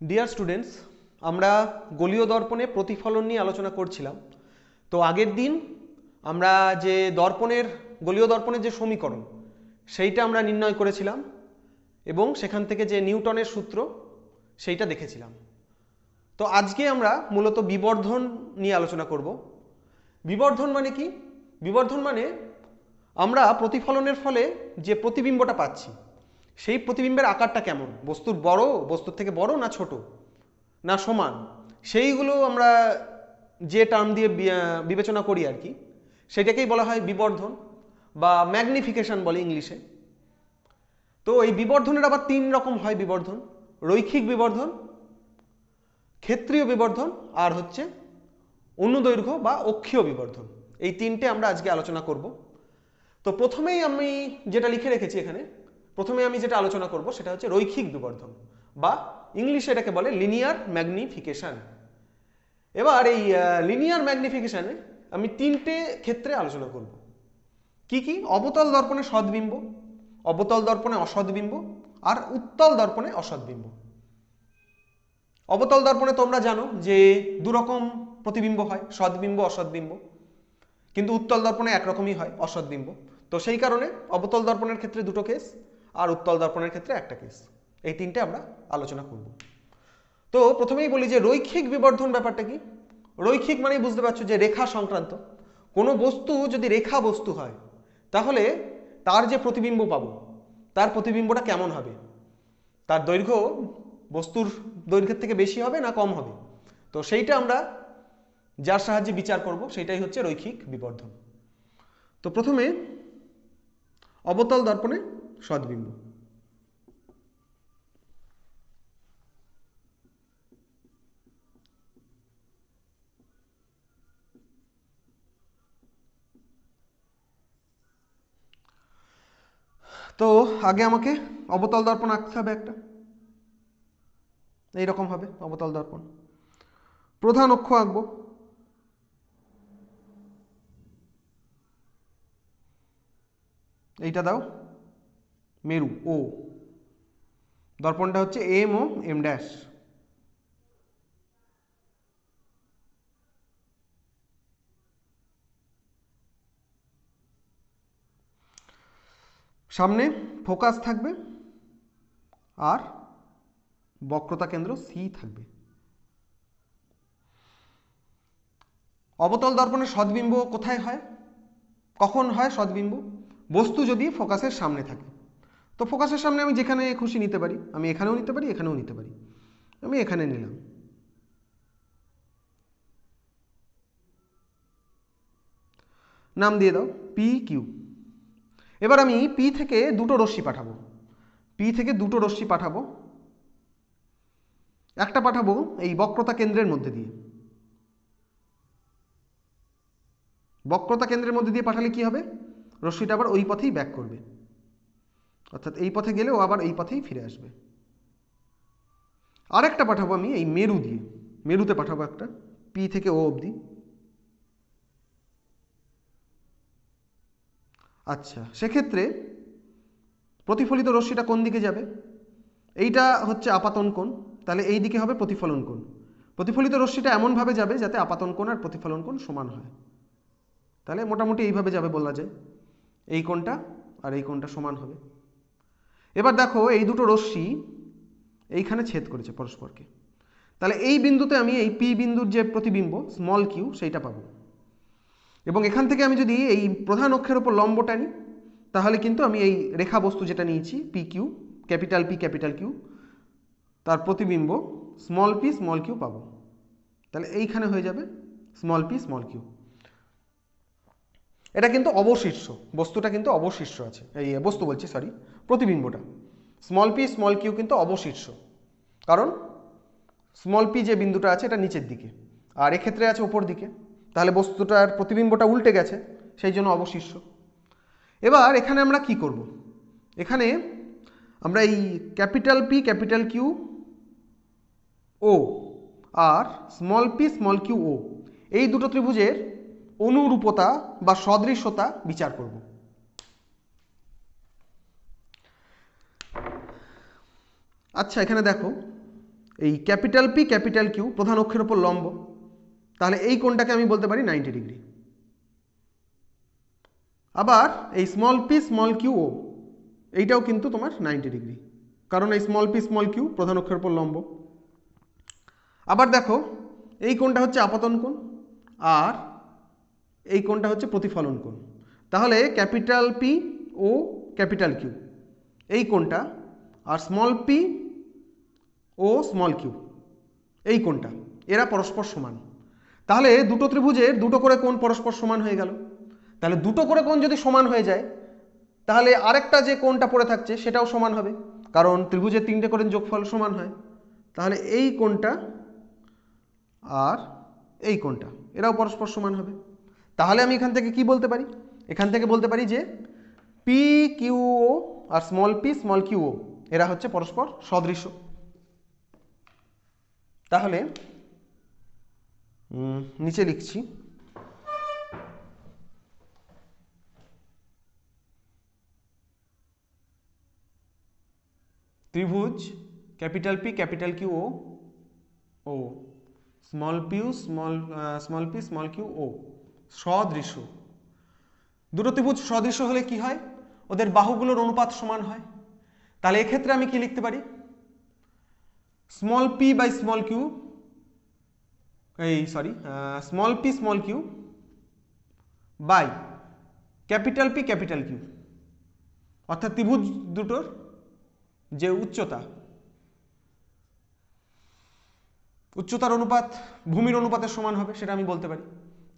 Dear students, আমরা গোলীয় দর্পণে প্রতিফলন নিয়ে আলোচনা করছিলাম। তো আগের দিন আমরা যে গোলীয় দর্পণের যে সমীকরণ সেইটা আমরা নির্ণয় করেছিলাম এবং সেখান থেকে যে নিউটনের সূত্র সেইটা দেখেছিলাম। তো আজকে আমরা মূলত বিবর্ধন নিয়ে আলোচনা করব। বিবর্ধন মানে কি? বিবর্ধন মানে আমরা প্রতিফলনের ফলে যে প্রতিবিম্বটা পাচ্ছি সেই প্রতিবিম্বের আকারটা কেমন, বস্তুর থেকে বড় না ছোট না সমান, সেইগুলো আমরা যে টার্ম দিয়ে বিবেচনা করি আর কি, সেটাকেই বলা হয় বিবর্ধন বা ম্যাগনিফিকেশন বলে ইংলিশে। তো এই বিবর্ধনের আবার তিন রকম হয় বিবর্ধন: রৈখিক বিবর্ধন, ক্ষেত্রীয় বিবর্ধন আর হচ্ছে অনুদৈর্ঘ্য বা অক্ষীয় বিবর্ধন। এই তিনটে আমরা আজকে আলোচনা করব। তো প্রথমেই আমি যেটা লিখে রেখেছি এখানে, প্রথমে আমি যেটা আলোচনা করব সেটা হচ্ছে রৈখিক বিবর্ধন বা ইংলিশে এটাকে বলে লিনিয়ার ম্যাগনিফিকেশন। এবার এই লিনিয়ার ম্যাগনিফিকেশনে আমি তিনটে ক্ষেত্রে আলোচনা করব। কি কি? অবতল দর্পণে সদ্বিম্ব, অবতল দর্পণে অসদ্বিম্ব আর উত্তল দর্পণে অসদ্বিম্ব। অবতল দর্পণে তোমরা জানো যে দুরকম প্রতিবিম্ব হয়, সদ্বিম্ব অসদ্বিম্ব, কিন্তু উত্তল দর্পণে একরকমই হয়, অসদ্বিম্ব। তো সেই কারণে অবতল দর্পণের ক্ষেত্রে দুটো কেস আর উত্তল দর্পণের ক্ষেত্রে একটা কেস। এই তিনটে আমরা আলোচনা করব। তো প্রথমেই বলি যে রৈখিক বিবর্ধন ব্যাপারটা কি। রৈখিক মানেই বুঝতে পারছো যে রেখা সংক্রান্ত। কোনো বস্তু যদি রেখা বস্তু হয় তাহলে তার যে প্রতিবিম্ব পাবো তার প্রতিবিম্বটা কেমন হবে, তার দৈর্ঘ্য বস্তুর দৈর্ঘ্যের থেকে বেশি হবে না কম হবে, তো সেইটা আমরা যার সাহায্যে বিচার করব সেটাই হচ্ছে রৈখিক বিবর্ধন। তো প্রথমে অবতল দর্পণে সদ্বিম্ব। তো আগে আমাকে অবতল দর্পণ আঁকতে হবে একটা, এইরকম হবে অবতল দর্পণ। প্রধান অক্ষ আঁকবো, এইটা দাও মেরু ও, দর্পণটা হচ্ছে এম ও এম ড্যাশ। সামনে ফোকাস থাকবে আর বক্রতা কেন্দ্র সি থাকবে। অবতল দর্পণের সদ্বিম্ব কোথায় হয়, কখন হয় সদ্বিম্ব? বস্তু যদি ফোকাসের সামনে থাকে। তো ফোকাসের সামনে আমি যেখানে খুশি নিতে পারি, আমি এখানেও নিতে পারি এখানেও নিতে পারি, আমি এখানে নিলাম। নাম দিয়ে দাও পি কিউ। এবার আমি পি থেকে দুটো রশ্মি পাঠাবো, একটা পাঠাবো এই বক্রতা কেন্দ্রের মধ্যে দিয়ে। বক্রতা কেন্দ্রের মধ্যে দিয়ে পাঠালে কি হবে, রশ্মিটা আবার ওই পথেই ব্যাক করবে, অর্থাৎ এই পথে গেলেও আবার এই পথেই ফিরে আসবে। আরেকটা পাঠাবো আমি এই মেরু দিয়ে, মেরুতে পাঠাবো একটা, পি থেকে ও অবধি। আচ্ছা, সেক্ষেত্রে প্রতিফলিত রশ্মিটা কোন দিকে যাবে? এইটা হচ্ছে আপাতন কোণ, তাহলে এই দিকে হবে প্রতিফলন কোণ। প্রতিফলিত রশ্মিটা এমনভাবে যাবে যাতে আপাতন কোণ আর প্রতিফলন কোণ সমান হয়, তাহলে মোটামুটি এইভাবে যাবে বলা যায়, এই কোণটা আর এই কোণটা সমান হবে। এবার দেখো এই দুটো রশ্মি এইখানে ছেদ করেছে পরস্পরকে, তাহলে এই বিন্দুতে আমি এই পি বিন্দুর যে প্রতিবিম্ব স্মল কিউ সেইটা পাবো। এবং এখান থেকে আমি যদি এই প্রধান অক্ষের উপর লম্ব টানি তাহলে কিন্তু আমি এই রেখা বস্তু যেটা নিয়েছি P Q, capital P capital Q, তার প্রতিবিম্ব স্মল কিউ পাবো। তাহলে এইখানে হয়ে যাবে স্মল পি স্মল কিউ। এটা কিন্তু অবশিষ্ট, বস্তুটা কিন্তু অবশিষ্ট আছে, এই বস্তু বলছি সরি, প্রতিবিম্বটা স্মল পি স্মল কিউ কিন্তু অবশিষ্ট, কারণ স্মল পি যে বিন্দুটা আছে এটা নিচের দিকে আর এক্ষেত্রে আছে ওপর দিকে, তাহলে বস্তুটার প্রতিবিম্বটা উল্টে গেছে, সেই জন্য অবশিষ্ট। এবার এখানে আমরা কি করব, এখানে আমরা এই ক্যাপিটাল পি ক্যাপিটাল কিউ ও আর স্মল পি স্মল কিউ ও এই দুটো ত্রিভুজের অনুরূপতা বা সদৃশ্যতা বিচার করব। আচ্ছা, এখানে দেখো এই ক্যাপিটাল পি ক্যাপিটাল কিউ প্রধান অক্ষের ওপর লম্ব, তাহলে এই কোণটাকে আমি বলতে পারি 90 ডিগ্রি। আবার এই স্মল পি স্মল কিউ ও এইটাও কিন্তু তোমার 90 ডিগ্রি, কারণ এই স্মল পি স্মল কিউ প্রধান অক্ষের ওপর লম্ব। আবার দেখো এই কোণটা হচ্ছে আপতন কোণ আর এই কোণটা হচ্ছে প্রতিফলন কোণ। তাহলে ক্যাপিটাল পি ও ক্যাপিটাল কিউ এই কোণটা আর স্মল পি ও স্মল কিউ এই কোণটা এরা পরস্পর সমান। তাহলে দুটো ত্রিভুজের দুটো করে কোণ পরস্পর সমান হয়ে গেল। তাহলে দুটো করে কোণ যদি সমান হয়ে যায় তাহলে আরেকটা যে কোণটা পড়ে থাকছে সেটাও সমান হবে, কারণ ত্রিভুজের তিনটে করে যোগফল সমান হয়। তাহলে এই কোণটা আর এই কোণটা এরাও পরস্পর সমান হবে। তাহলে আমি এখান থেকে কি বলতে পারি? এখান থেকে বলতে পারি যে পি কিউ ও আর স্মল পি স্মল কিউ ও এরা হচ্ছে পরস্পর সদৃশ। তাহলে নিচে লিখছি ত্রিভুজ capital P capital Q O small P small Q ও সদৃশ। দুটো ত্রিভুজ সদৃশ হলে কি হয়? ওদের বাহুগুলোর অনুপাত সমান হয়। তাহলে এক্ষেত্রে আমি কি লিখতে পারি? Small P by small Q small P small Q by capital P capital Q, অর্থাৎ ত্রিভুজ দুটোর যে উচ্চতার অনুপাত ভূমির অনুপাতের সমান হবে সেটা আমি বলতে পারি।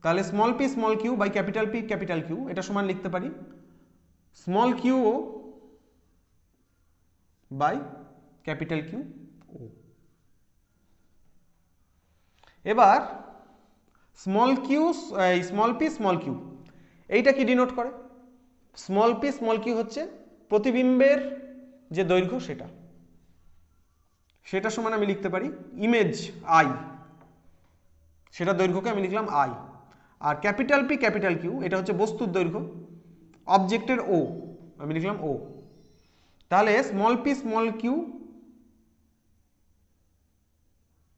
তাহলে small P small Q by capital P capital Q এটা সমান লিখতে পারি small Q O by capital Q O. এবার স্মল পি স্মল কিউ এইটা কি ডিনোট করে? স্মল পি স্মল কিউ হচ্ছে প্রতিবিম্বের যে দৈর্ঘ্য সেটা সমান আমি লিখতে পারি ইমেজ আই, সেটা দৈর্ঘ্যকে আমি লিখলাম আই। আর ক্যাপিটাল পি ক্যাপিটাল কিউ এটা হচ্ছে বস্তুর দৈর্ঘ্য, অবজেক্টের ও আমি লিখলাম ও। তাহলে স্মল পি স্মল কিউ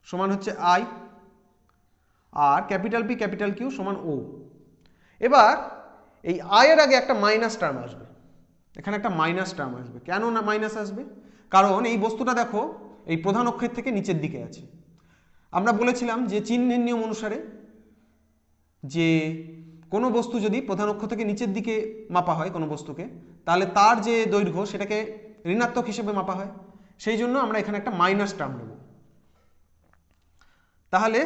সমান হচ্ছে আই আর ক্যাপিটাল পি ক্যাপিটাল কিউ সমান ও। এবার এই আয়ের আগে একটা মাইনাস টার্ম আসবে, এখানে একটা মাইনাস টার্ম আসবে। কেন না মাইনাস আসবে? কারণ এই বস্তুটা দেখো এই প্রধান অক্ষের থেকে নিচের দিকে আছে। আমরা বলেছিলাম যে চিহ্নের নিয়ম অনুসারে যে কোনো বস্তু যদি প্রধান অক্ষ থেকে নিচের দিকে মাপা হয় কোনো বস্তুকে, তাহলে তার যে দৈর্ঘ্য সেটাকে ঋণাত্মক হিসেবে মাপা হয়। সেই জন্য আমরা এখানে একটা মাইনাস টার্ম নেব। তাহলে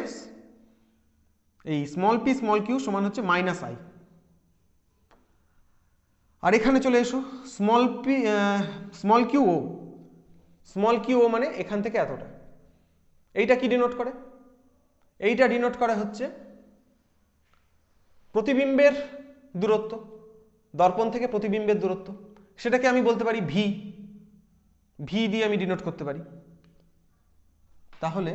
এই স্মল পি স্মল কিউ সমান হচ্ছে মাইনাস আই। আর এখানে চলে এসো স্মল কিউ ও মানে এখান থেকে এতটা। এইটা কি ডিনোট করে? এইটা ডিনোট করা হচ্ছে প্রতিবিম্বের দূরত্ব, দর্পণ থেকে প্রতিবিম্বের দূরত্ব। সেটাকে আমি বলতে পারি ভি দিয়ে আমি ডিনোট করতে পারি। তাহলে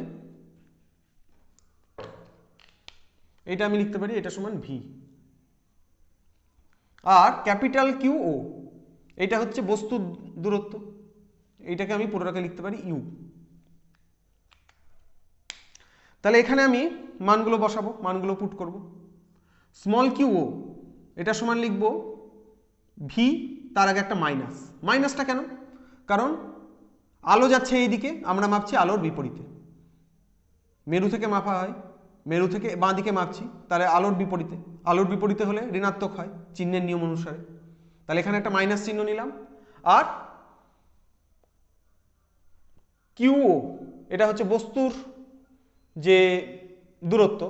এটা আমি লিখতে পারি এটা সমান ভি। আর ক্যাপিটাল কিউ ও এটা হচ্ছে বস্তুর দূরত্ব, এইটাকে আমি পুরোটাকে লিখতে পারি ইউ। তাহলে এখানে আমি মানগুলো বসাবো, মানগুলো পুট করব। স্মল কিউ ও এটা সমান লিখব ভি, তার আগে একটা মাইনাস। মাইনাসটা কেন? কারণ আলো যাচ্ছে এই দিকে, আমরা মাপছি আলোর বিপরীতে। মেরু থেকে মাপা হয়, মেরু থেকে বাঁ দিকে মাপছি, তাহলে আলোর বিপরীতে। আলোর বিপরীতে হলে ঋণাত্মক হয় চিহ্নের নিয়ম অনুসারে। তাহলে এখানে একটা মাইনাস চিহ্ন নিলাম। আর কিউও এটা হচ্ছে বস্তুর যে দূরত্ব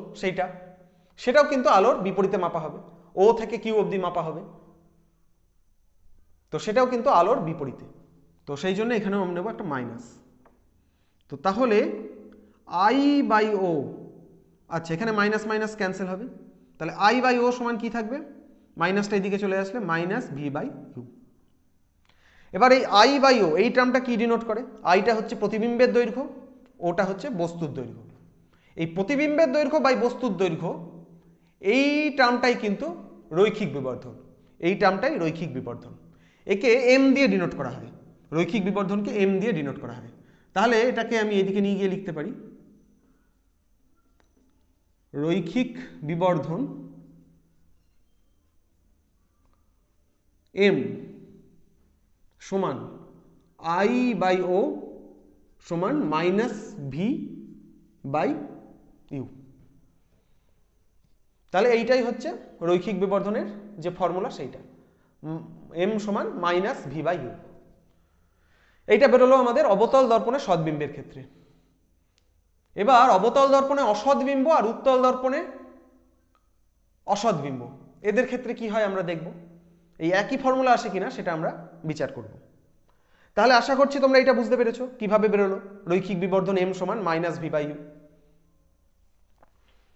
সেটাও কিন্তু আলোর বিপরীতে মাপা হবে, ও থেকে কিউ অবধি মাপা হবে, তো সেটাও কিন্তু আলোর বিপরীতে। তো সেই জন্য এখানেও আমরা নেব একটা মাইনাস। তো তাহলে আই বাই ও, আচ্ছা এখানে মাইনাস মাইনাস ক্যান্সেল হবে, তাহলে আই বাই ও সমান কি থাকবে? মাইনাসটা এইদিকে চলে আসলে মাইনাস ভি বাই ইউ। এবার এই আই বাই ও এই টার্মটা কি ডিনোট করে? আইটা হচ্ছে প্রতিবিম্বের দৈর্ঘ্য, ওটা হচ্ছে বস্তুর দৈর্ঘ্য। এই প্রতিবিম্বের দৈর্ঘ্য বাই বস্তুর দৈর্ঘ্য এই টার্মটাই কিন্তু রৈখিক বিবর্ধন, এই টার্মটাই রৈখিক বিবর্ধন। একে এম দিয়ে ডিনোট করা হয়, রৈখিক বিবর্ধনকে এম দিয়ে ডিনোট করা হয়। তাহলে এটাকে আমি এদিকে নিয়ে গিয়ে লিখতে পারি রৈখিক বিবর্ধন এম সমান আই বাই ও সমান মাইনাস ভি বাই ইউ। তাহলে এইটাই হচ্ছে রৈখিক বিবর্ধনের যে ফর্মুলা, সেইটা এম সমান মাইনাস ভি বাই ইউ। এইটা বেরোলো আমাদের অবতল দর্পণে সদ্বিম্বের ক্ষেত্রে। এবার অবতল দর্পণে অসদ্বিম্ব আর উত্তল দর্পণে অসদ্বিম্ব, এদের ক্ষেত্রে কি হয় আমরা দেখব। এই একই ফর্মুলা আসে কিনা সেটা আমরা বিচার করব। তাহলে আশা করছি তোমরা এটা বুঝতে পেরেছো কিভাবে বেরোলো রৈখিক বিবর্ধন এম সমান মাইনাস ভি বাই ইউ।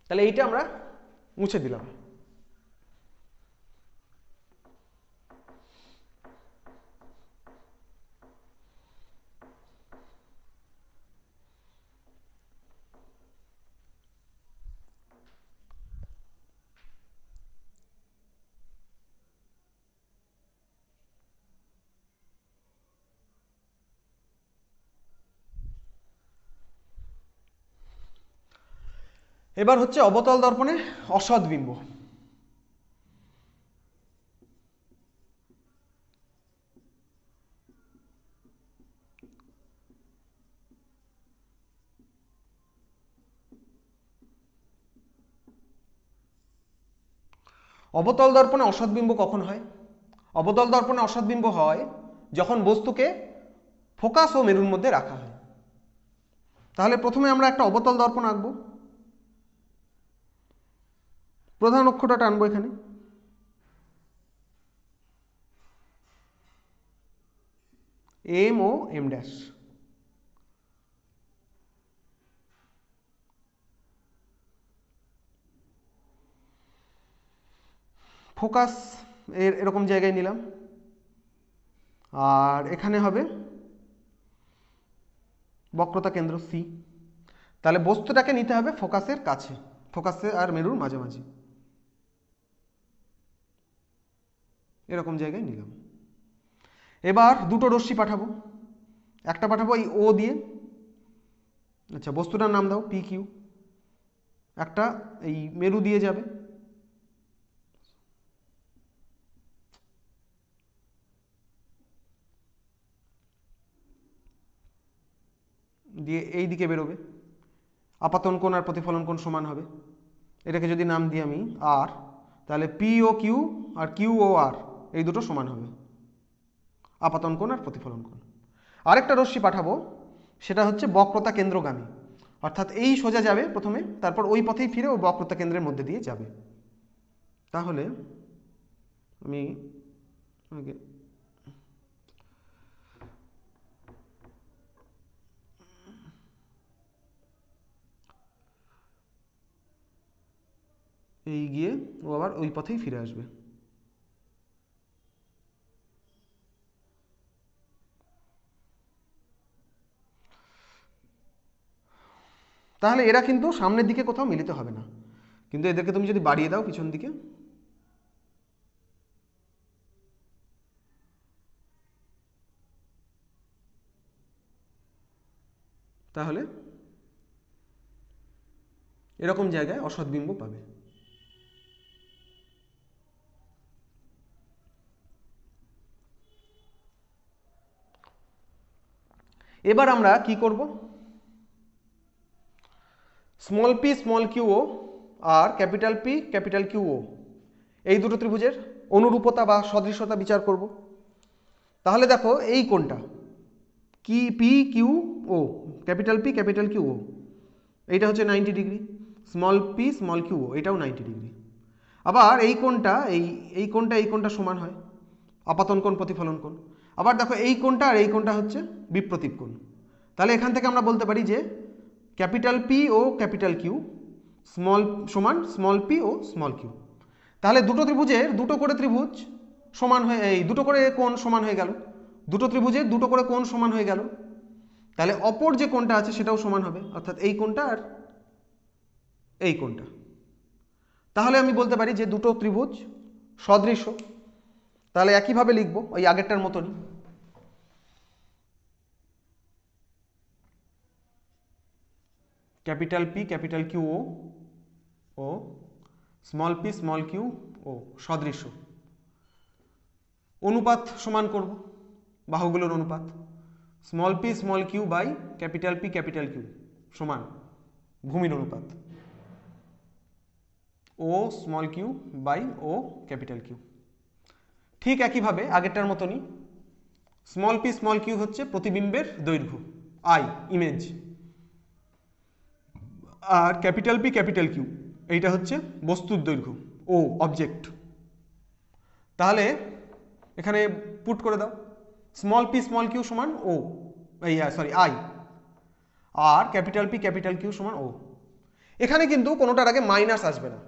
তাহলে এইটা আমরা মুছে দিলাম। এবার হচ্ছে অবতল দর্পণে অসদ্বিম্ব। অবতল দর্পণে অসদ্বিম্ব কখন হয়? অবতল দর্পণে অসদ্বিম্ব হয় যখন বস্তুকে ফোকাস ও মেরুর মধ্যে রাখা হয়। তাহলে প্রথমে আমরা একটা অবতল দর্পণ আঁকবো। প্রধান অক্ষটা টানবো এখানে, M O M dash. Focus এরকম জায়গায় নিলাম, আর এখানে হবে বক্রতা কেন্দ্র সি। তাহলে বস্তুটাকে নিতে হবে ফোকাসের কাছে, ফোকাসে আর মেরুর মাঝামাঝি, এরকম জায়গায় নিলাম। এবার দুটো রশ্মি পাঠাবো, একটা পাঠাবো এই ও দিয়ে, আচ্ছা বস্তুটার নাম দাও পি কিউ, একটা এই মেরু দিয়ে যাবে, দিয়ে এই দিকে বেরোবে। আপাতন কোণ আর প্রতিফলন কোণ সমান হবে। এটাকে যদি নাম দিই আমি আর, তাহলে P O Q R Q ও আর এই দুটো সমান হবে, আপাতন কোণ আর প্রতিফলন কোণ। আরেকটা রশ্মি পাঠাবো, সেটা হচ্ছে বক্রতা কেন্দ্রগামী, অর্থাৎ এই সোজা যাবে প্রথমে, তারপর ওই পথেই ফিরে ও বক্রতা কেন্দ্রের মধ্যে দিয়ে যাবে। তাহলে আমি আগে এই গিয়ে ও আবার ওই পথেই ফিরে আসবে। তাহলে এরা কিন্তু সামনের দিকে কোথাও মিলিত হবে না, কিন্তু এদেরকে তুমি যদি বাড়িয়ে দাও পিছন দিকে, তাহলে এরকম জায়গায় অসদ্বিম্ব পাবে। এবার আমরা কি করব, স্মল পি স্মল কিউ ও আর ক্যাপিটাল পি ক্যাপিটাল কিউ ও এই দুটো ত্রিভুজের অনুরূপতা বা সদৃশ্যতা বিচার করব। তাহলে দেখো এই কোণটা কি P Q O, capital P capital Q O, এইটা হচ্ছে 90 degree, small P small Q O এটাও 90 ডিগ্রি। আবার এই কোণটা এই কোণটা সমান হয়, আপাতন কোণ প্রতিফলন কোণ। আবার দেখো এই কোণটা আর এই কোণটা হচ্ছে বিপ্রতীপ কোণ। তাহলে এখান থেকে আমরা বলতে পারি যে ক্যাপিটাল পি ও ক্যাপিটাল কিউ স্মল সমান স্মল পি ও স্মল কিউ। তাহলে দুটো ত্রিভুজের দুটো করে ত্রিভুজ সমান হয়ে, এই দুটো করে কোণ সমান হয়ে গেল, দুটো ত্রিভুজের দুটো করে কোণ সমান হয়ে গেল। তাহলে অপর যে কোণটা আছে সেটাও সমান হবে, অর্থাৎ এই কোণটা আর এই কোণটা। তাহলে আমি বলতে পারি যে দুটো ত্রিভুজ সদৃশ্য। তাহলে একইভাবে লিখবো ওই আগেরটার মতনই, capital P capital Q O small P small Q O সদৃশ্য। অনুপাত সমান করব, বাহুগুলোর অনুপাত small P small Q by capital P capital Q সমান ভূমির অনুপাত O small Q by O capital Q. ঠিক একইভাবে আগেরটার মতনই স্মল পি স্মল কিউ হচ্ছে প্রতিবিম্বের দৈর্ঘ্য আই ইমেজ, আর ক্যাপিটাল পি ক্যাপিটাল কিউ এইটা হচ্ছে বস্তুর দৈর্ঘ্য ও অবজেক্ট। তাহলে এখানে পুট করে দাও স্মল পি স্মল কিউ সমান ও আই, আর ক্যাপিটাল পি ক্যাপিটাল কিউ সমান ও। এখানে কিন্তু কোনোটার আগে মাইনাস আসবে না।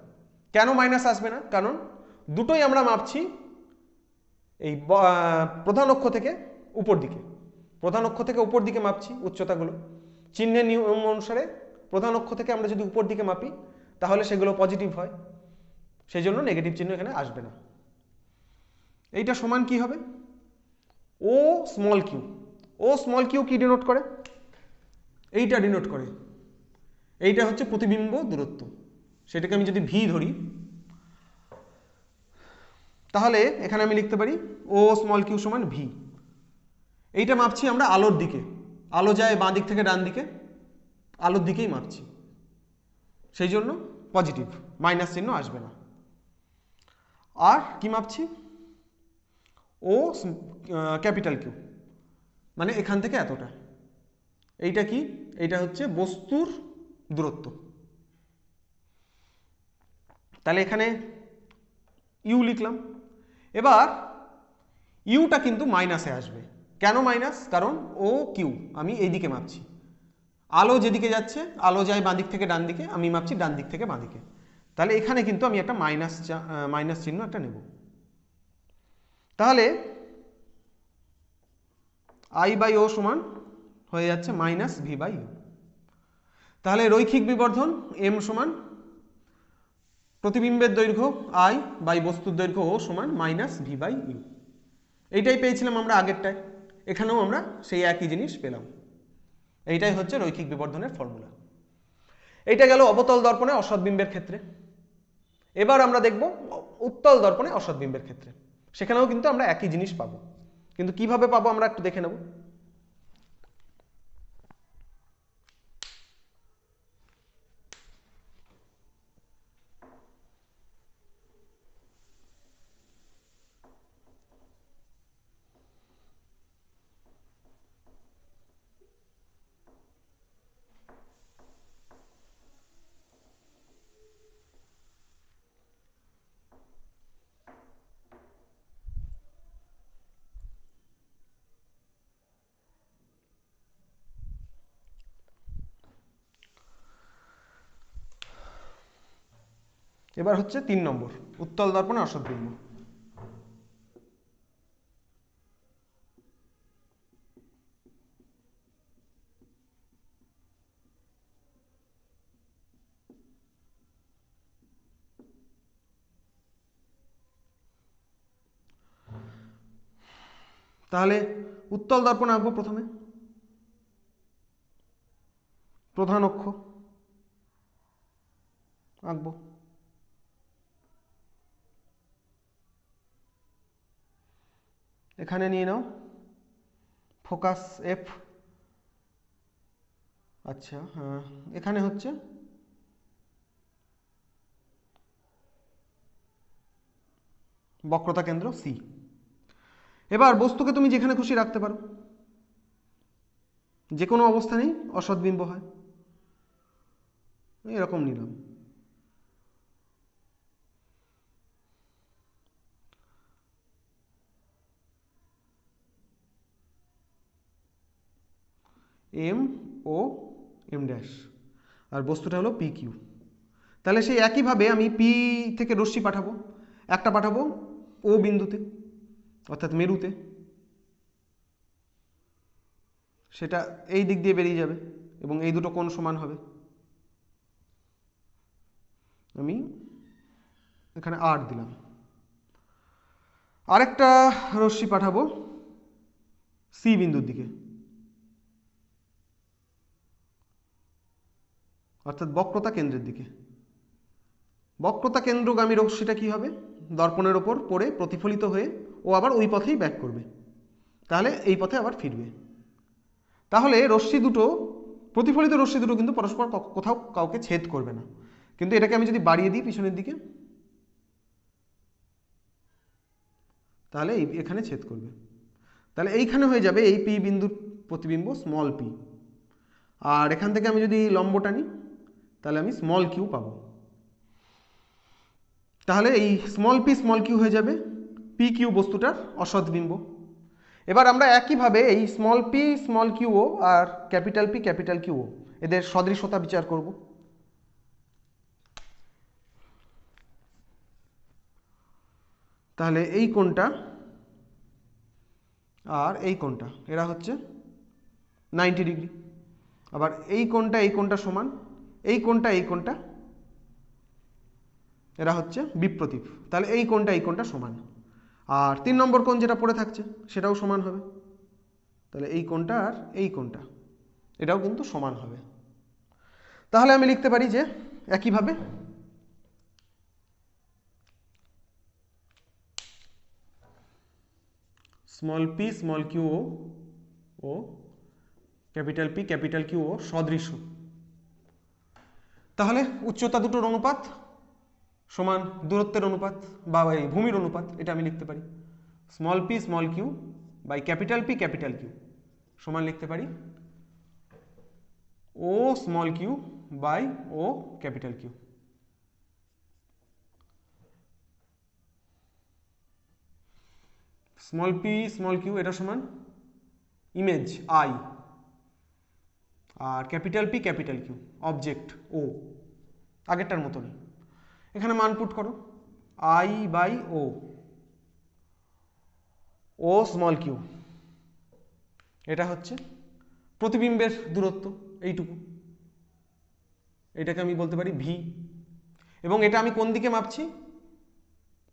কেন মাইনাস আসবে না? কারণ দুটোই আমরা মাপছি এই প্রধান অক্ষ থেকে উপর দিকে, প্রধান অক্ষ থেকে উপর দিকে মাপছি উচ্চতাগুলো। চিহ্নের নিয়ম অনুসারে প্রধান অক্ষ থেকে আমরা যদি উপর দিকে মাপি তাহলে সেগুলো পজিটিভ হয়, সেই জন্য নেগেটিভ চিহ্ন এখানে আসবে না। এইটা সমান কি হবে? ও small Q. O small Q কি ডিনোট করে? এইটা ডিনোট করে, এইটা হচ্ছে প্রতিবিম্ব দূরত্ব। সেটাকে আমি যদি ভি ধরি তাহলে এখানে আমি লিখতে পারি ও স্মল কিউ সমান ভি। এইটা মাপছি আমরা আলোর দিকে, আলো যায় বাঁ দিক থেকে ডান দিকে, আলোর দিকেই মাপছি, সেই জন্য পজিটিভ, মাইনাস চিহ্ন আসবে না। আর কি মাপছি? ও ক্যাপিটাল কিউ, মানে এখান থেকে এতটা। এইটা কি? এইটা হচ্ছে বস্তুর দূরত্ব। তাহলে এখানে ইউ লিখলাম। এবার ইউটা কিন্তু মাইনাসে আসবে। কেন মাইনাস? কারণ ও কিউ আমি এই দিকে মাপছি, আলো যেদিকে যাচ্ছে, আলো যায় বাঁ দিক থেকে ডান দিকে, আমি মাপছি ডান দিক থেকে বাঁ দিকে। তাহলে এখানে কিন্তু আমি একটা মাইনাস চিহ্ন একটা নেব। তাহলে আই বাই ও সমান হয়ে যাচ্ছে মাইনাস ভি বাই ইউ। তাহলে রৈখিক বিবর্ধন এম সমান প্রতিবিম্বের দৈর্ঘ্য আই বাই বস্তুর দৈর্ঘ্য ও সমান মাইনাস ভি বাই ইউ। এইটাই পেয়েছিলাম আমরা আগেরটায়, এখানেও আমরা সেই একই জিনিস পেলাম। এইটাই হচ্ছে রৈখিক বিবর্ধনের ফর্মুলা। এইটা গেল অবতল দর্পণে অসৎবিম্বের ক্ষেত্রে। এবার আমরা দেখব উত্তল দর্পণে অসৎবিম্বের ক্ষেত্রে। সেখানেও কিন্তু আমরা একই জিনিস পাবো, কিন্তু কিভাবে পাবো আমরা একটু দেখে নেব। এবার হচ্ছে 3 নম্বর, উত্তল দর্পণে অসৎবিম্ব। তাহলে উত্তল দর্পণ আঁকবো প্রথমে। প্রধান অক্ষ আঁকবো, এখানে নিয়ে নাও ফোকাস এফ। আচ্ছা হ্যাঁ, এখানে হচ্ছে বক্রতা কেন্দ্র সি। এবার বস্তুকে তুমি যেখানে খুশি রাখতে পারো, যে কোনো অবস্থানেই অসৎবিম্ব হয়। এরকম নিলাম। এম ও এম ড্যাশ, আর বস্তুটা হলো পি কিউ। তাহলে সেই একইভাবে আমি পি থেকে রশ্মি পাঠাবো, একটা পাঠাবো ও বিন্দুতে অর্থাৎ মেরুতে, সেটা এই দিক দিয়ে বেরিয়ে যাবে এবং এই দুটো কোণ সমান হবে। আমি এখানে আর দিলাম। আরেকটা রশ্মি পাঠাবো সি বিন্দুর দিকে, অর্থাৎ বক্রতা কেন্দ্রের দিকে। বক্রতা কেন্দ্রগামী রশ্মিটা কি হবে, দর্পণের ওপর পড়ে প্রতিফলিত হয়ে ও আবার ওই পথেই ব্যাক করবে, তাহলে এই পথে আবার ফিরবে। তাহলে রশ্মি দুটো, প্রতিফলিত রশ্মি দুটো কিন্তু পরস্পর কোথাও কাউকে ছেদ করবে না। কিন্তু এটাকে আমি যদি বাড়িয়ে দিই পিছনের দিকে, তাহলে এখানে ছেদ করবে। তাহলে এইখানে হয়ে যাবে এই পি বিন্দুর প্রতিবিম্ব স্মল পি, আর এখান থেকে আমি যদি লম্বটা নিই তাহলে আমি স্মল কিউ পাবো। তাহলে এই স্মল কিউ হয়ে যাবে পি কিউ বস্তুটার অসৎবিম্ব। এবার আমরা একইভাবে এই স্মল কিউও আর ক্যাপিটাল কিউও এদের সদৃশতা বিচার করব। তাহলে এই কোণটা আর এই কোণটা এরা হচ্ছে 90 ডিগ্রি। আবার এই কোণটা সমান, এই কোণটা এরা হচ্ছে বিপ্রতীপ। তাহলে এই কোণটা সমান। আর 3 নম্বর কোণ যেটা পড়ে থাকছে সেটাও সমান হবে। তাহলে এই কোণটা আর এই কোণটা এটাও কিন্তু সমান হবে। তাহলে আমি লিখতে পারি যে একইভাবে small Q O capital Q ও সদৃশ। তাহলে উচ্চতা দুটোর অনুপাত সমান দূরত্বের অনুপাত বা ভূমির অনুপাত, এটা আমি লিখতে পারি small Q by capital Q সমান লিখতে পারি O small Q by O capital Q. Small Q এটা সমান ইমেজ আই, আর ক্যাপিটাল কিউ অবজেক্ট ও, আগেরটার মতনই। এখানে মান পুট করো I by O small Q, এটা হচ্ছে প্রতিবিম্বের দূরত্ব এইটুকু, এটাকে আমি বলতে পারি ভি। এবং এটা আমি কোন দিকে মাপছি,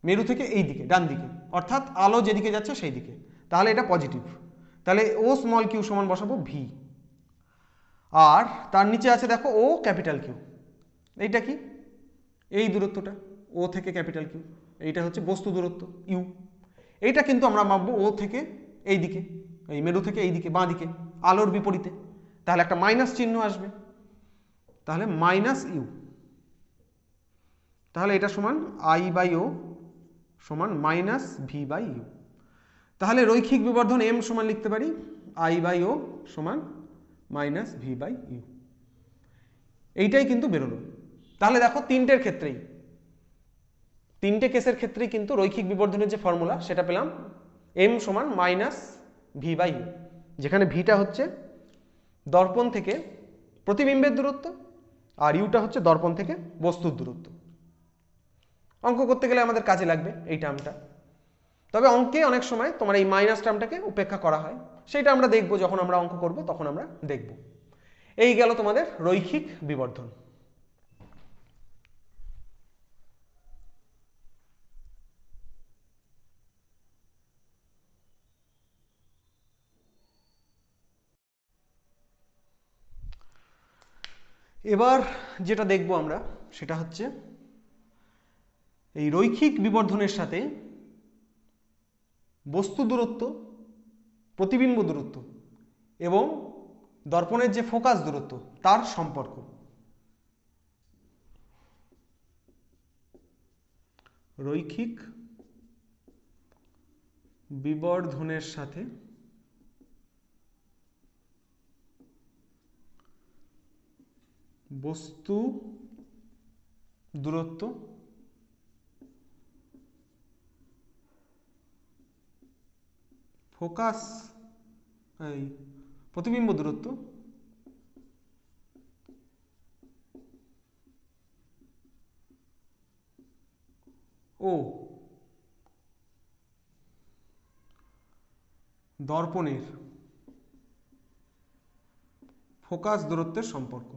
মেরু থেকে এই দিকে ডান দিকে, অর্থাৎ আলো যেদিকে যাচ্ছে সেই দিকে, তাহলে এটা পজিটিভ। তাহলে ও স্মল কিউ সমান বসাবো ভি। আর তার নিচে আছে দেখো ও ক্যাপিটাল কিউ, এইটা কি, এই দূরত্বটা ও থেকে ক্যাপিটাল কিউ, এইটা হচ্ছে বস্তু দূরত্ব ইউ। এইটা কিন্তু আমরা মাপবো ও থেকে এই দিকে, এই মেরু থেকে এই দিকে বাঁ দিকে আলোর বিপরীতে, তাহলে একটা মাইনাস চিহ্ন আসবে, তাহলে মাইনাস ইউ। তাহলে এটা সমান আই বাই ও সমান মাইনাস ভি বাই ইউ। তাহলে রৈখিক বিবর্ধন এম সমান লিখতে পারি আই বাই ও সমান মাইনাস ভি বাই ইউ। এইটাই কিন্তু বেরোলো। তাহলে দেখো তিনটে কেসের ক্ষেত্রেই কিন্তু রৈখিক বিবর্ধনের যে ফর্মুলা সেটা পেলাম এম সমান মাইনাস ভি বাই ইউ, যেখানে ভিটা হচ্ছে দর্পণ থেকে প্রতিবিম্বের দূরত্ব আর ইউটা হচ্ছে দর্পণ থেকে বস্তুর দূরত্ব। অঙ্ক করতে গেলে আমাদের কাজে লাগবে এই টার্মটা, তবে অঙ্কে অনেক সময় তোমার এই মাইনাস টার্মটাকে উপেক্ষা করা হয়, সেইটা আমরা দেখব যখন আমরা অঙ্ক করব তখন আমরা দেখব। এই গেল তোমাদের রৈখিক বিবর্ধন। এবার যেটা দেখব আমরা সেটা হচ্ছে এই রৈখিক বিবর্ধনের সাথে বস্তু দূরত্ব, প্রতিবিম্ব দূরত্ব এবং দর্পণের যে ফোকাস দূরত্ব তার সম্পর্ক। রৈখিক বিবর্ধনের সাথে বস্তু দূরত্ব ফোকাস এই প্রতিবিম্ব দূরত্ব ও দর্পণের ফোকাস দূরত্বের সম্পর্ক।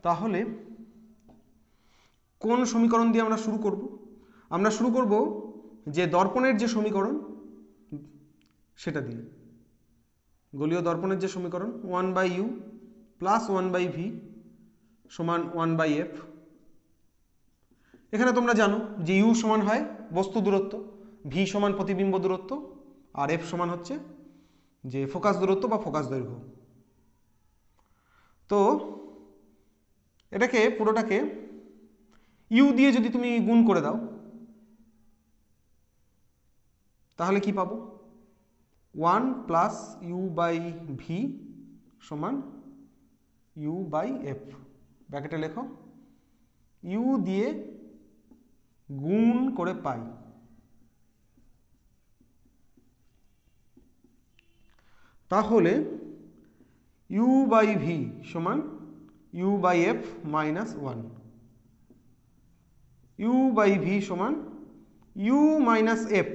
তাহলে কোন সমীকরণ দিয়ে আমরা শুরু করব? আমরা শুরু করব যে দর্পণের যে সমীকরণ সেটা দিয়ে। গোলীয় দর্পণের যে সমীকরণ 1/u প্লাস 1/v সমান 1/f। এখানে তোমরা জানো যে u সমান হয় বস্তু দূরত্ব, v সমান প্রতিবিম্ব দূরত্ব, আর f সমান হচ্ছে যে ফোকাস দূরত্ব বা ফোকাস দৈর্ঘ্য। তো এটাকে পুরোটাকে u দিয়ে যদি তুমি গুণ করে দাও তাহলে কি পাবো? 1 প্লাস u/v সমান u/f। ব্র্যাকেটে লেখো u দিয়ে গুণ করে পাই। তাহলে u/v সমান u/f মাইনাস 1, u/v সমান u minus f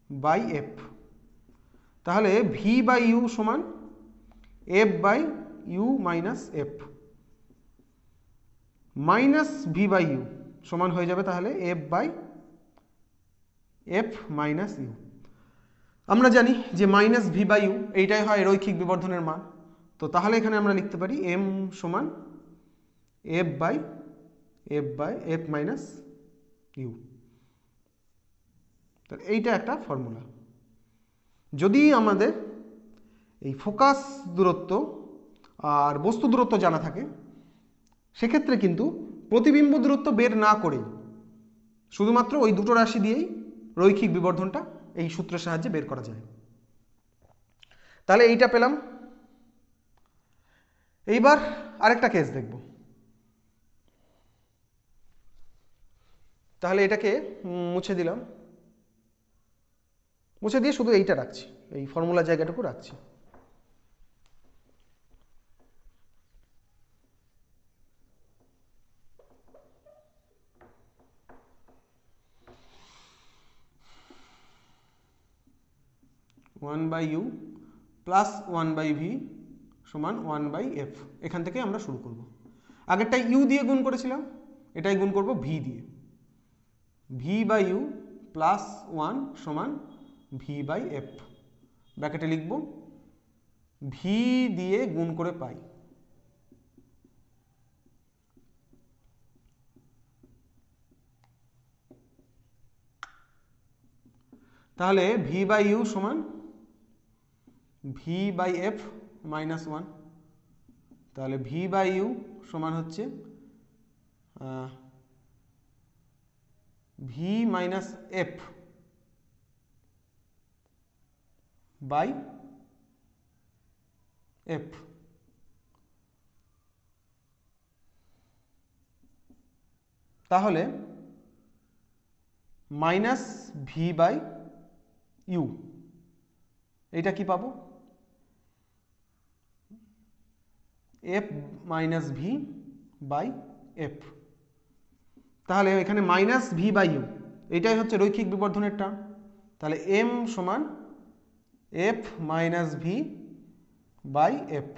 by f। তাহলে v/u সমান f/u minus f, minus v/u সমান হয়ে যাবে তাহলে f/f মাইনাস u। আমরা জানি যে মাইনাস v/u এইটাই হয় রৈখিক বিবর্ধনের মান। তো তাহলে এখানে আমরা লিখতে পারি m সমান f/f মাইনাস u। এইটা একটা ফর্মুলা। যদি আমাদের এই ফোকাস দূরত্ব আর বস্তু দূরত্ব জানা থাকে সেক্ষেত্রে কিন্তু প্রতিবিম্ব দূরত্ব বের না করেই শুধুমাত্র ওই দুটো রাশি দিয়েই রৈখিক বিবর্ধনটা এই সূত্রের সাহায্যে বের করা যায়। তাহলে এইটা পেলাম। এইবার আরেকটা কেস দেখব। তাহলে এটাকে মুছে দিলাম, মুছে দিয়ে শুধু এইটা রাখছি, এই ফর্মুলা জায়গাটুকু রাখছি। One by you plus 1/v সমান 1/f। এখান থেকে আমরা শুরু করব। আগেরটাই ইউ দিয়ে গুণ করেছিলাম, এটাই গুণ করব ভি দিয়ে। v/u প্লাস 1 সমান v/f। ব্র্যাকেটে লিখব ভি দিয়ে গুণ করে পাই। তাহলে v/u সমান v/f মাইনাস 1। তাহলে v/u সমান হচ্ছে v minus f by f। তাহলে মাইনাস v/u এইটা কি পাবো? f minus v by f। তাহলে এখানে মাইনাস v/u এইটাই হচ্ছে রৈখিক বিবর্ধনের টার্ম। তাহলে m সমান f minus v by f।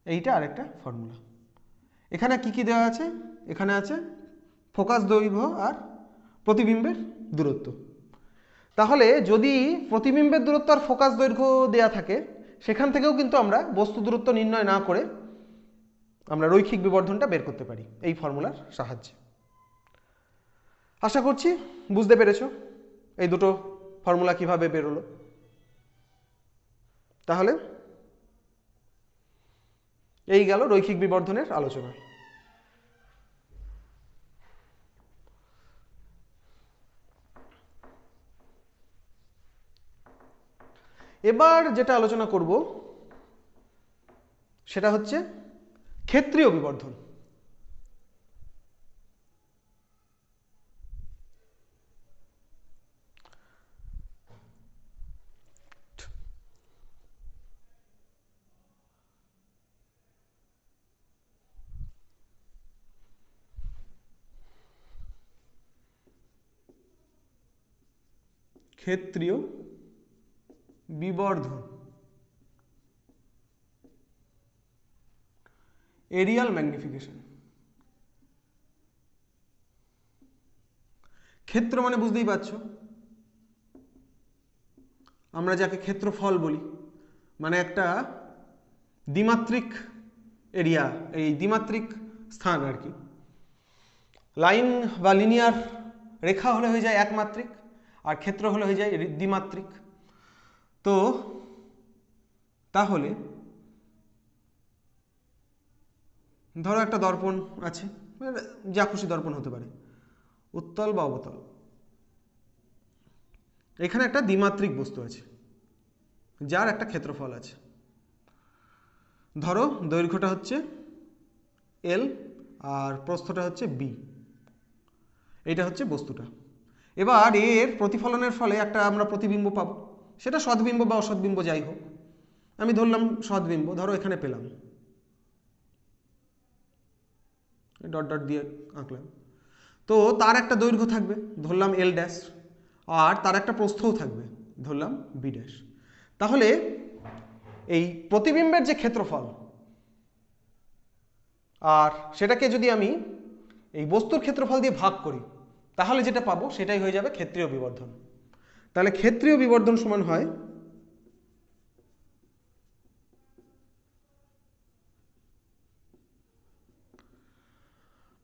এইটা আরেকটা ফর্মুলা। এখানে কি কি দেওয়া আছে? এখানে আছে ফোকাস দৈর্ঘ্য আর প্রতিবিম্বের দূরত্ব। তাহলে যদি প্রতিবিম্বের দূরত্ব আর ফোকাস দৈর্ঘ্য দেয়া থাকে সেখান থেকেও কিন্তু আমরা বস্তু দূরত্ব নির্ণয় না করে আমরা রৈখিক বিবর্ধনটা বের করতে পারি এই ফর্মুলার সাহায্যে। আশা করছি বুঝতে পেরেছো এই দুটো ফর্মুলা কিভাবে বেরোলো। তাহলে এই গেল রৈখিক বিবর্ধনের আলোচনা। এবার যেটা আলোচনা করব সেটা হচ্ছে ক্ষেত্রীয় বিবর্ধন। ক্ষেত্রীয় বিবর্ধন এরিয়াল ম্যাগনিফিকেশন। ক্ষেত্র মানে বুঝতেই পারছো, আমরা যাকে ক্ষেত্রফল বলি, মানে একটা দ্বিমাত্রিক এরিয়া, এই দ্বিমাত্রিক স্থান আর কি। লাইন বা লিনিয়ার রেখা হলে হয়ে যায় একমাত্রিক, আর ক্ষেত্র হলে হয়ে যায় দ্বিমাত্রিক। তো তাহলে ধরো একটা দর্পণ আছে, যা খুশি দর্পণ হতে পারে, উত্তল বা অবতল। এখানে একটা দ্বিমাত্রিক বস্তু আছে যার একটা ক্ষেত্রফল আছে। ধরো দৈর্ঘ্যটা হচ্ছে এল আর প্রস্থটা হচ্ছে বি, এটা হচ্ছে বস্তুটা। এবার এর প্রতিফলনের ফলে একটা আমরা প্রতিবিম্ব পাবো, সেটা সদ্বিম্ব বা অসদ্বিম্ব যাই হোক। আমি ধরলাম সদ্বিম্ব, ধরো এখানে পেলাম, ডট ডট দিয়ে আঁকলাম। তো তার একটা দৈর্ঘ্য থাকবে, ধরলাম এল ড্যাশ, আর তার একটা প্রস্থও থাকবে, ধরলাম বি ড্যাশ। তাহলে এই প্রতিবিম্বের যে ক্ষেত্রফল, আর সেটাকে যদি আমি এই বস্তুর ক্ষেত্রফল দিয়ে ভাগ করি, তাহলে যেটা পাবো সেটাই হয়ে যাবে ক্ষেত্রীয় বিবর্ধন। তাহলে ক্ষেত্রীয় বিবর্ধন সমান হয়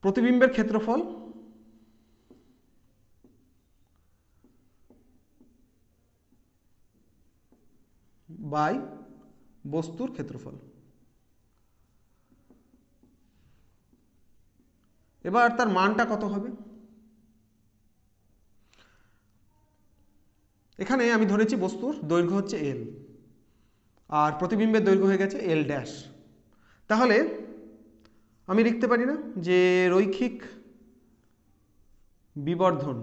প্রতিবিম্বের ক্ষেত্রফল বাই বস্তুর ক্ষেত্রফল। এবার তার মানটা কত হবে? এখানে আমি ধরেছি বস্তুর দৈর্ঘ্য হচ্ছে এল, আর প্রতিবিম্বের দৈর্ঘ্য হয়ে গেছে এল ড্যাশ। তাহলে আমি লিখতে পারি না যে রৈখিক বিবর্ধন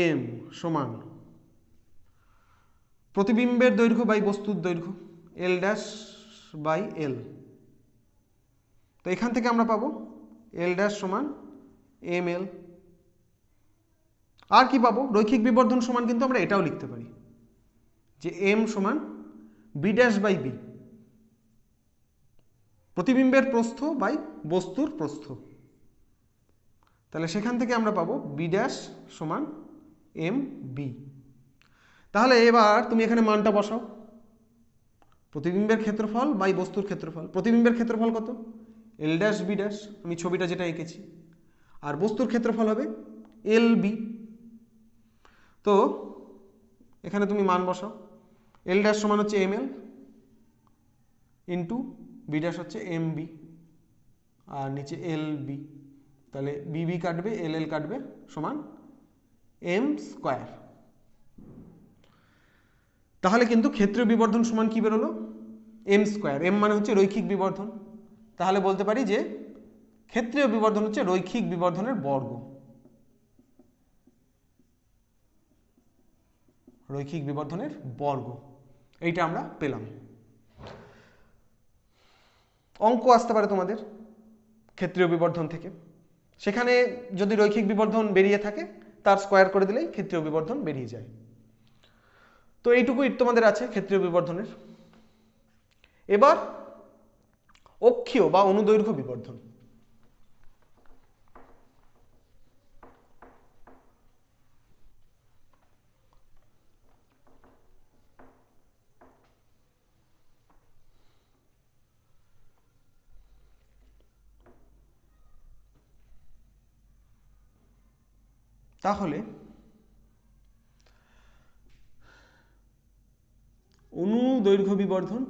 এম সমান প্রতিবিম্বের দৈর্ঘ্য বাই বস্তুর দৈর্ঘ্য এল ড্যাশ বাই এল। তো এখান থেকে আমরা পাবো এল ড্যাশ সমান এম এল। আর কি পাবো? রৈখিক বিবর্ধন সমান কিন্তু আমরা এটাও লিখতে পারি যে এম সমান বি ড্যাশ বাই বি, প্রতিবিম্বের প্রস্থ বাই বস্তুর প্রস্থ। তাহলে সেখান থেকে আমরা পাবো বি ড্যাশ সমান এম বি। তাহলে এবার তুমি এখানে মানটা বসাও, প্রতিবিম্বের ক্ষেত্রফল বাই বস্তুর ক্ষেত্রফল। প্রতিবিম্বের ক্ষেত্রফল কত? এল ড্যাশ বি ড্যাশ, আমি ছবিটা যেটা এঁকেছি, আর বস্তুর ক্ষেত্রফল হবে এল বি। তো এখানে তুমি মান বসাও, এল ড্যাশ সমান হচ্ছে M L into B dash হচ্ছে এম বি, আর নিচে এল বি। তাহলে বি বি কাটবে, এল এল কাটবে, সমান এম স্কোয়ার। তাহলে কিন্তু ক্ষেত্রীয় বিবর্ধন সমান কি বেরোলো? M square. এম মানে হচ্ছে রৈখিক বিবর্ধন, তাহলে বলতে পারি যে ক্ষেত্রীয় বিবর্ধন হচ্ছে রৈখিক বিবর্ধনের বর্গ। রৈখিক বিবর্ধনের বর্গ, এইটা আমরা পেলাম। অঙ্ক আসতে পারে তোমাদের ক্ষেত্রীয় বিবর্ধন থেকে, সেখানে যদি রৈখিক বিবর্ধন বেরিয়ে থাকে তার স্কোয়ার করে দিলেই ক্ষেত্রীয় বিবর্ধন বেরিয়ে যায়। তো এইটুকুই তোমাদের আছে ক্ষেত্রীয় বিবর্ধনের। এবার অক্ষীয় বা অনুদৈর্ঘ্য বিবর্ধন। তাহলে অনুদৈর্ঘ্য বিবর্ধন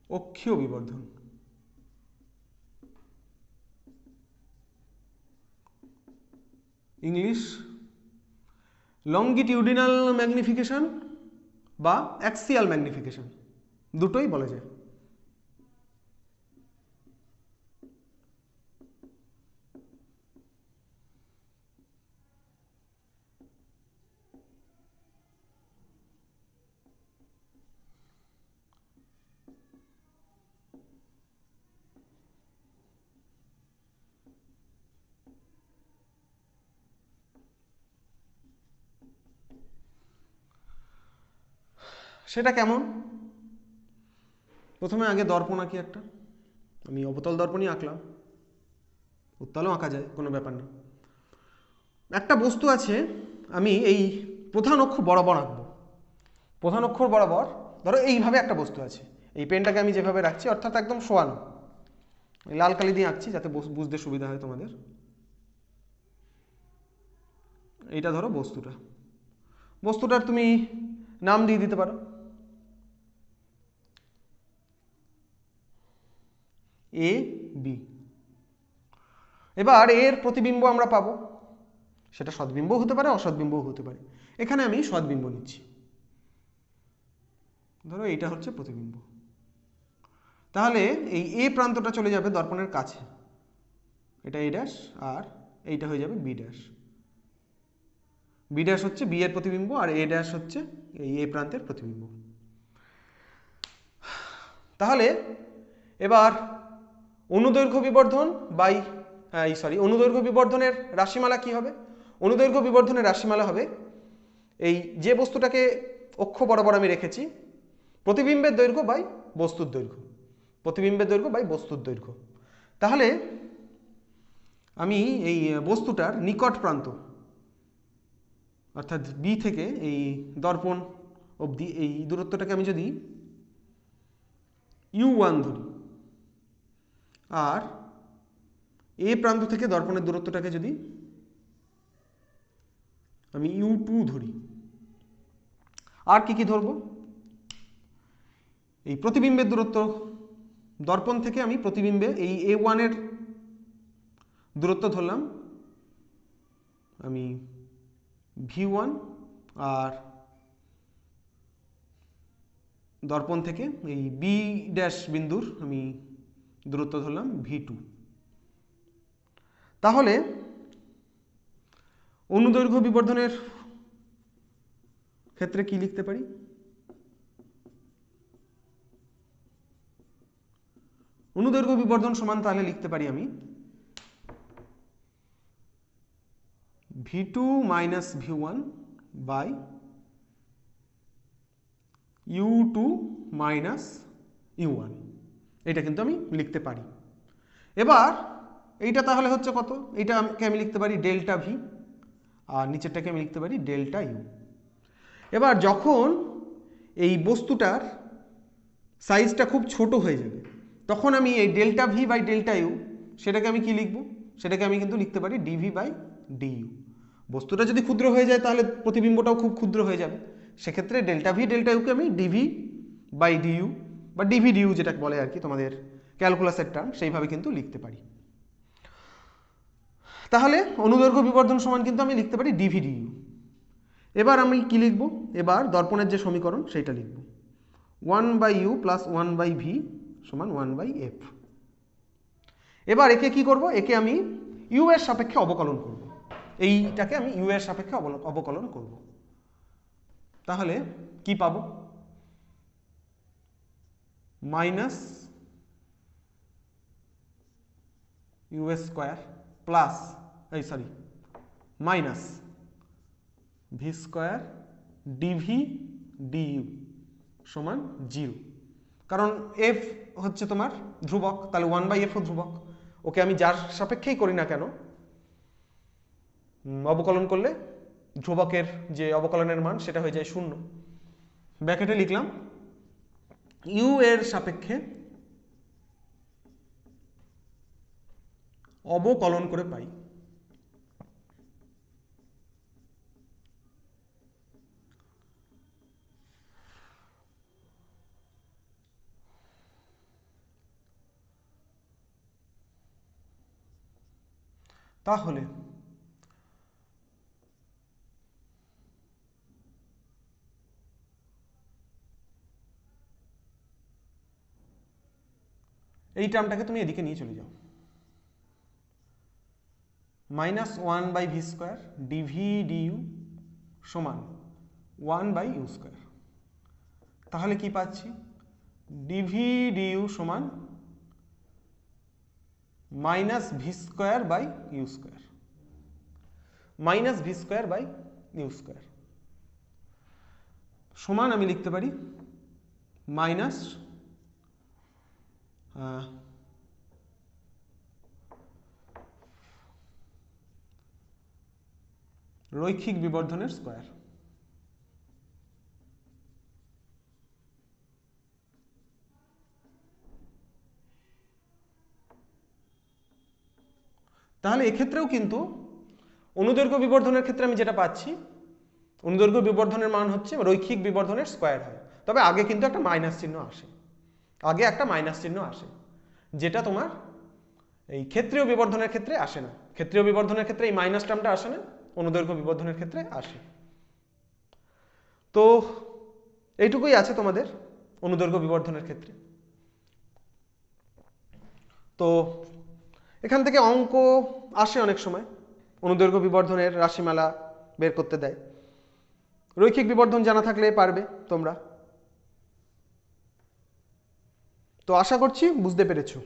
অক্ষীয় বিবর্ধন। ইংলিশ লংগিটিউডিনাল ম্যাগনিফিকেশন বা অ্যাক্সিয়াল ম্যাগনিফিকেশন, দুটোই বলা যায়। সেটা কেমন? প্রথমে আগে দর্পণ আঁকি একটা, আমি অবতল দর্পণই আঁকলাম, উত্তলও আঁকা যায়, কোনো ব্যাপার না। একটা বস্তু আছে, আমি এই প্রধান অক্ষ বরাবর আঁকবো। প্রধান অক্ষর বরাবর ধরো এইভাবে একটা বস্তু আছে, এই পেনটাকে আমি যেভাবে রাখছি অর্থাৎ একদম শোয়ানো, লাল কালি দিয়ে আঁকছি যাতে বুঝতে সুবিধা হয় তোমাদের। এইটা ধরো বস্তুটার তুমি নাম দিয়ে দিতে পারো এ বি। এবার এর প্রতিবিম্ব আমরা পাবো, সেটা সদ্বিম্ব হতে পারে অসদ্বিম্বও হতে পারে। এখানে আমি সদ্বিম্ব নিচ্ছি, ধরো এইটা হচ্ছে প্রতিবিম্ব। তাহলে এই এ প্রান্তটা চলে যাবে দর্পণের কাছে, এটা এ ড্যাশ, আর এইটা হয়ে যাবে বি ড্যাশ। বি ড্যাশ হচ্ছে বি এর প্রতিবিম্ব, আর এ ড্যাশ হচ্ছে এই এ প্রান্তের প্রতিবিম্ব। তাহলে এবার অনুদৈর্ঘ্য বিবর্ধন বাই অনুদৈর্ঘ্য বিবর্ধনের রাশিমালা কি হবে? অনুদৈর্ঘ্য বিবর্ধনের রাশিমালা হবে এই যে বস্তুটাকে অক্ষ বরাবর আমি রেখেছি, প্রতিবিম্বের দৈর্ঘ্য বাই বস্তুর দৈর্ঘ্য, প্রতিবিম্বের দৈর্ঘ্য বাই বস্তুর দৈর্ঘ্য। তাহলে আমি এই বস্তুটার নিকট প্রান্ত অর্থাৎ বি থেকে এই দর্পণ অবধি এই দূরত্বটাকে আমি যদি u1 ধরি, আর এ প্রান্ত থেকে দর্পণের দূরত্বটাকে যদি আমি u2 ধরি, আর কি কি ধরবো? এই প্রতিবিম্বের দূরত্ব, দর্পণ থেকে আমি প্রতিবিম্বে এই a1 এর দূরত্ব ধরলাম আমি v1, আর দর্পণ থেকে এই বি ড্যাশ বিন্দুর আমি দূরত্ব ধরলাম v2। তাহলে অনুদৈর্ঘ্য বিবর্ধনের ক্ষেত্রে কি লিখতে পারি? অনুদৈর্ঘ্য বিবর্ধন সমান তাহলে লিখতে পারি আমি v2 minus v1 by u2 minus u1, এটা কিন্তু আমি লিখতে পারি। এবার এইটা তাহলে হচ্ছে কত? এইটাকে আমি লিখতে পারি ডেল্টা ভি, আর নিচেরটাকে আমি লিখতে পারি ডেল্টা ইউ। এবার যখন এই বস্তুটার সাইজটা খুব ছোট হয়ে যাবে, তখন আমি এই delta V by delta U সেটাকে আমি কি লিখব? সেটাকে আমি কিন্তু লিখতে পারি ডিভি বাই ডিইউ। বস্তুটা যদি ক্ষুদ্র হয়ে যায় তাহলে প্রতিবিম্বটাও খুব ক্ষুদ্র হয়ে যাবে, সেক্ষেত্রে ডেল্টা ভি ডেল্টা ইউকে আমি ডিভি বাই ডিইউ বা ডিভি ডিইউ যেটা বলে আর কি তোমাদের ক্যালকুলাসের টার্ম, সেইভাবে কিন্তু লিখতে পারি। তাহলে অনুদৈর্ঘ্য বিবর্ধন সমান কিন্তু আমি লিখতে পারি ডিভি ডিইউ। এবার আমি কি লিখব? এবার দর্পণের যে সমীকরণ সেইটা লিখব, 1/u প্লাস 1/v সমান 1/f। এবার একে কি করব? একে আমি ইউ এর সাপেক্ষে অবকলন করব, এইটাকে আমি ইউ এর সাপেক্ষে অবকলন করব। তাহলে কি পাবো? Minus U square plus minus V square D V D U সমান 0। কারণ এফ হচ্ছে তোমার ধ্রুবক, তাহলে 1/f ও ধ্রুবক, ওকে আমি যার সাপেক্ষেই করি না কেন অবকলন করলে ধ্রুবকের যে অবকলনের মান সেটা হয়ে যায় 0। ব্র্যাকেটে লিখলাম ইউ এর সাপেক্ষে অবকলন করে পাই। তাহলে এই টার্মটাকে তুমি এদিকে নিয়ে চলে যাও, মাইনাস 1/ভি স্কোয়ার ডিভি ডিইউ সমান 1/ইউ স্কোয়ার। তাহলে কি পাচ্ছি? ডিভি ডিইউ সমান minus V square by U square, minus V square by U square সমান আমি লিখতে পারি মাইনাস রৈখিক বিবর্ধনের স্কয়ার। তাহলে এক্ষেত্রেও কিন্তু অনুদৈর্ঘ্য বিবর্ধনের ক্ষেত্রে আমি যেটা পাচ্ছি, অনুদৈর্ঘ্য বিবর্ধনের মান হচ্ছে রৈখিক বিবর্ধনের স্কয়ার হয়। তবে আগে কিন্তু একটা মাইনাস চিহ্ন আসে, আগে একটা মাইনাস চিহ্ন আসে, যেটা তোমার এই ক্ষেত্রীয় বিবর্ধনের ক্ষেত্রে আসে না। ক্ষেত্রীয় বিবর্ধনের ক্ষেত্রে এই মাইনাস টার্মটা আসে না, অনুদৈর্ঘ্য বিবর্ধনের ক্ষেত্রে আসে। তো এইটুকুই আছে তোমাদের অনুদৈর্ঘ্য বিবর্ধনের ক্ষেত্রে। তো এখান থেকে অঙ্ক আসে অনেক সময়, অনুদৈর্ঘ্য বিবর্ধনের রাশিমালা বের করতে দেয়। রৈখিক বিবর্ধন জানা থাকলে পারবে তোমরা। তো আশা করছি বুঝতে পেরেছো।